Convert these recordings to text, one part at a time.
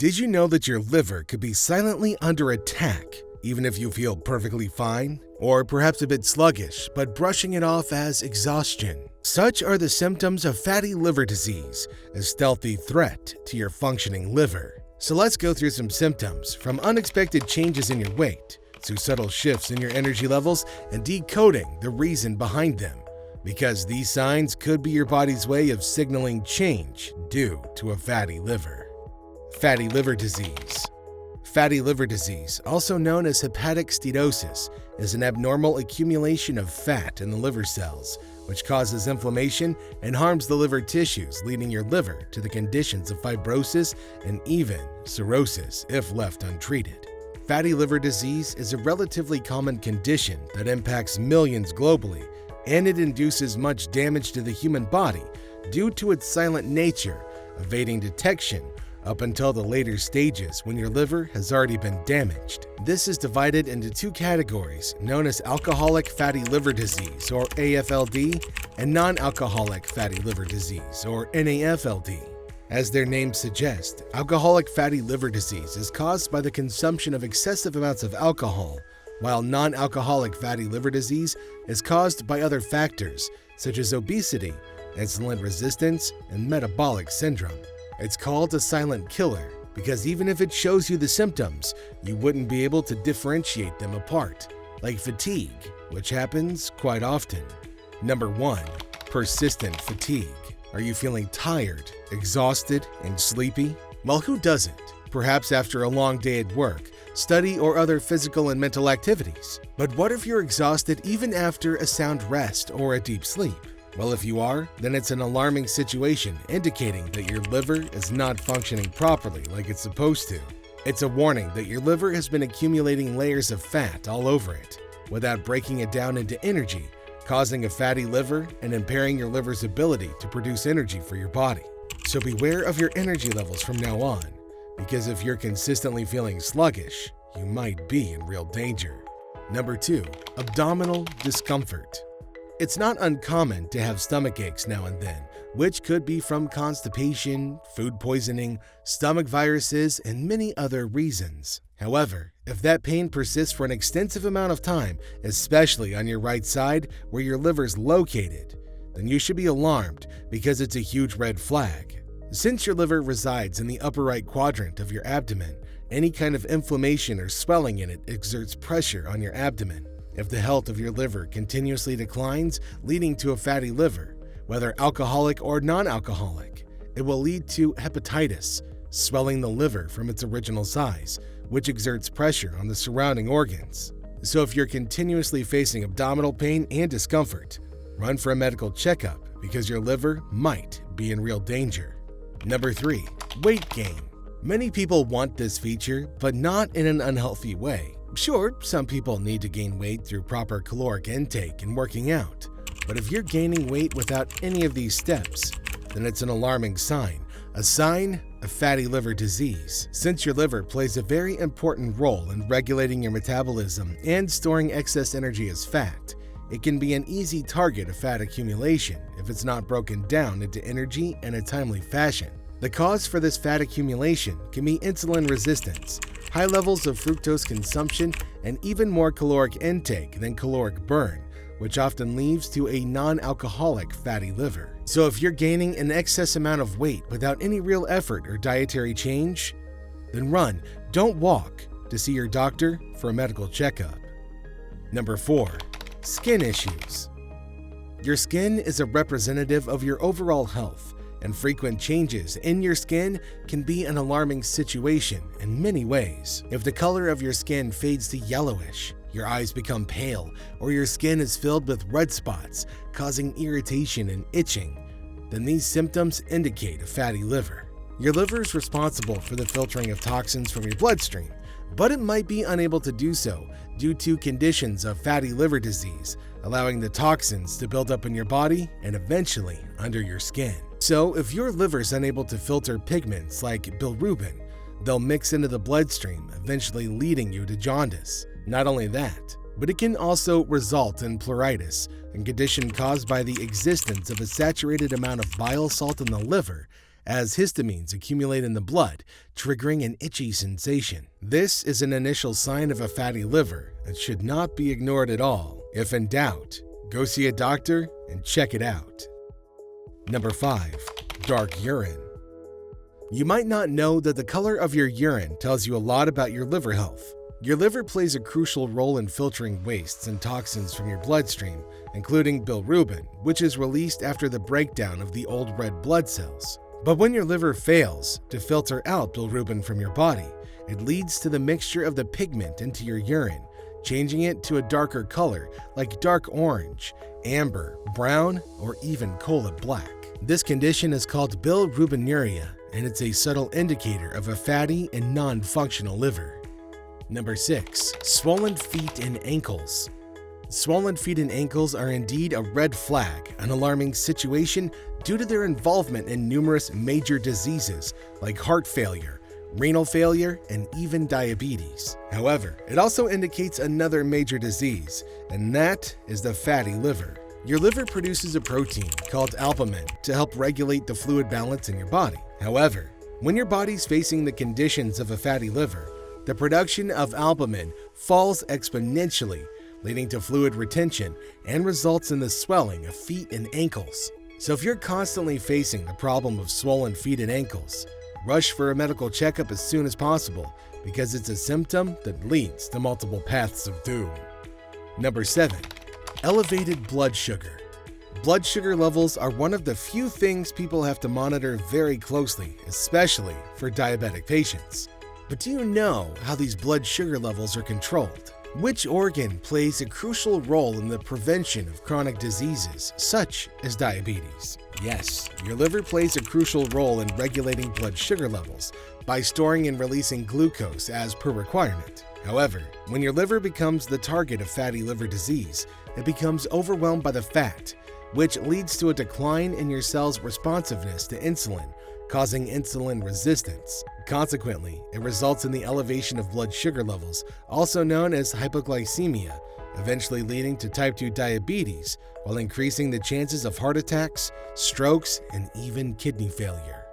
Did you know that your liver could be silently under attack, even if you feel perfectly fine? Or perhaps a bit sluggish, but brushing it off as exhaustion. Such are the symptoms of fatty liver disease, a stealthy threat to your functioning liver. So let's go through some symptoms, from unexpected changes in your weight, to subtle shifts in your energy levels, and decoding the reason behind them. Because these signs could be your body's way of signaling change due to a fatty liver. Fatty liver disease. Fatty liver disease, also known as hepatic steatosis, is an abnormal accumulation of fat in the liver cells, which causes inflammation and harms the liver tissues, leading your liver to the conditions of fibrosis and even cirrhosis if left untreated. Fatty liver disease is a relatively common condition that impacts millions globally, and it induces much damage to the human body due to its silent nature, evading detection up until the later stages when your liver has already been damaged. This is divided into two categories known as alcoholic fatty liver disease, or AFLD, and non-alcoholic fatty liver disease, or NAFLD. As their name suggests, alcoholic fatty liver disease is caused by the consumption of excessive amounts of alcohol, while non-alcoholic fatty liver disease is caused by other factors such as obesity, insulin resistance, and metabolic syndrome. It's called a silent killer because even if it shows you the symptoms, you wouldn't be able to differentiate them apart, like fatigue, which happens quite often. Number 1. Persistent fatigue. Are you feeling tired, exhausted, and sleepy? Well, who doesn't? Perhaps after a long day at work, study, or other physical and mental activities. But what if you're exhausted even after a sound rest or a deep sleep? Well, if you are, then it's an alarming situation indicating that your liver is not functioning properly like it's supposed to. It's a warning that your liver has been accumulating layers of fat all over it without breaking it down into energy, causing a fatty liver and impairing your liver's ability to produce energy for your body. So beware of your energy levels from now on, because if you're consistently feeling sluggish, you might be in real danger. Number 2. Abdominal discomfort. It's not uncommon to have stomach aches now and then, which could be from constipation, food poisoning, stomach viruses, and many other reasons. However, if that pain persists for an extensive amount of time, especially on your right side where your liver's located, then you should be alarmed because it's a huge red flag. Since your liver resides in the upper right quadrant of your abdomen, any kind of inflammation or swelling in it exerts pressure on your abdomen. If the health of your liver continuously declines, leading to a fatty liver, whether alcoholic or non-alcoholic, it will lead to hepatitis, swelling the liver from its original size, which exerts pressure on the surrounding organs. So if you're continuously facing abdominal pain and discomfort, run for a medical checkup because your liver might be in real danger. Number 3. Weight gain. Many people want this feature, but not in an unhealthy way. Sure, some people need to gain weight through proper caloric intake and working out, but if you're gaining weight without any of these steps, then it's an alarming sign, a sign of fatty liver disease. Since your liver plays a very important role in regulating your metabolism and storing excess energy as fat, it can be an easy target of fat accumulation if it's not broken down into energy in a timely fashion. The cause for this fat accumulation can be insulin resistance, high levels of fructose consumption, and even more caloric intake than caloric burn, which often leads to a non-alcoholic fatty liver. So if you're gaining an excess amount of weight without any real effort or dietary change, then run, don't walk, to see your doctor for a medical checkup. Number 4. Skin issues. Your skin is a representative of your overall health, and frequent changes in your skin can be an alarming situation in many ways. If the color of your skin fades to yellowish, your eyes become pale, or your skin is filled with red spots, causing irritation and itching, then these symptoms indicate a fatty liver. Your liver is responsible for the filtering of toxins from your bloodstream, but it might be unable to do so due to conditions of fatty liver disease, allowing the toxins to build up in your body and eventually under your skin. So if your liver's unable to filter pigments like bilirubin, they'll mix into the bloodstream, eventually leading you to jaundice. Not only that, but it can also result in pleuritis, a condition caused by the existence of a saturated amount of bile salt in the liver, as histamines accumulate in the blood, triggering an itchy sensation. This is an initial sign of a fatty liver and should not be ignored at all. If in doubt, go see a doctor and check it out. Number 5. Dark urine. You might not know that the color of your urine tells you a lot about your liver health. Your liver plays a crucial role in filtering wastes and toxins from your bloodstream, including bilirubin, which is released after the breakdown of the old red blood cells. But when your liver fails to filter out bilirubin from your body, it leads to the mixture of the pigment into your urine, changing it to a darker color like dark orange, amber, brown, or even cola black. This condition is called bilirubinuria, and it's a subtle indicator of a fatty and non-functional liver. Number 6. Swollen feet and ankles. Swollen feet and ankles are indeed a red flag, an alarming situation due to their involvement in numerous major diseases like heart failure, renal failure, and even diabetes. However, it also indicates another major disease, and that is the fatty liver. Your liver produces a protein called albumin to help regulate the fluid balance in your body. However, when your body's facing the conditions of a fatty liver, the production of albumin falls exponentially, leading to fluid retention and results in the swelling of feet and ankles. So if you're constantly facing the problem of swollen feet and ankles, rush for a medical checkup as soon as possible because it's a symptom that leads to multiple paths of doom. Number 7. Elevated blood sugar. Blood sugar levels are one of the few things people have to monitor very closely, especially for diabetic patients. But do you know how these blood sugar levels are controlled? Which organ plays a crucial role in the prevention of chronic diseases such as diabetes? Yes, your liver plays a crucial role in regulating blood sugar levels by storing and releasing glucose as per requirement. However, when your liver becomes the target of fatty liver disease, it becomes overwhelmed by the fat, which leads to a decline in your cell's responsiveness to insulin, causing insulin resistance. Consequently, it results in the elevation of blood sugar levels, also known as hypoglycemia, eventually leading to type 2 diabetes, while increasing the chances of heart attacks, strokes, and even kidney failure.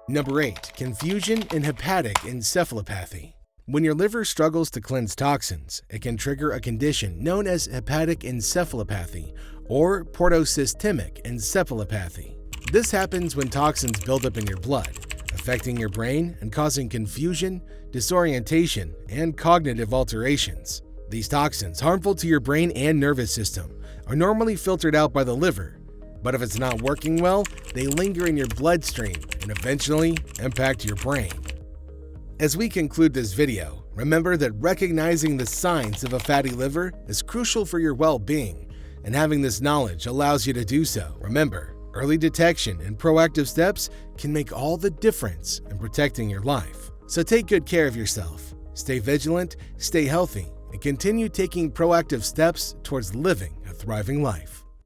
Number 8. Confusion and hepatic encephalopathy. When your liver struggles to cleanse toxins, it can trigger a condition known as hepatic encephalopathy or portosystemic encephalopathy. This happens when toxins build up in your blood, affecting your brain and causing confusion, disorientation, and cognitive alterations. These toxins, harmful to your brain and nervous system, are normally filtered out by the liver, but if it's not working well, they linger in your bloodstream and eventually impact your brain. As we conclude this video, remember that recognizing the signs of a fatty liver is crucial for your well-being, and having this knowledge allows you to do so. Remember, early detection and proactive steps can make all the difference in protecting your life. So take good care of yourself, stay vigilant, stay healthy, and continue taking proactive steps towards living a thriving life.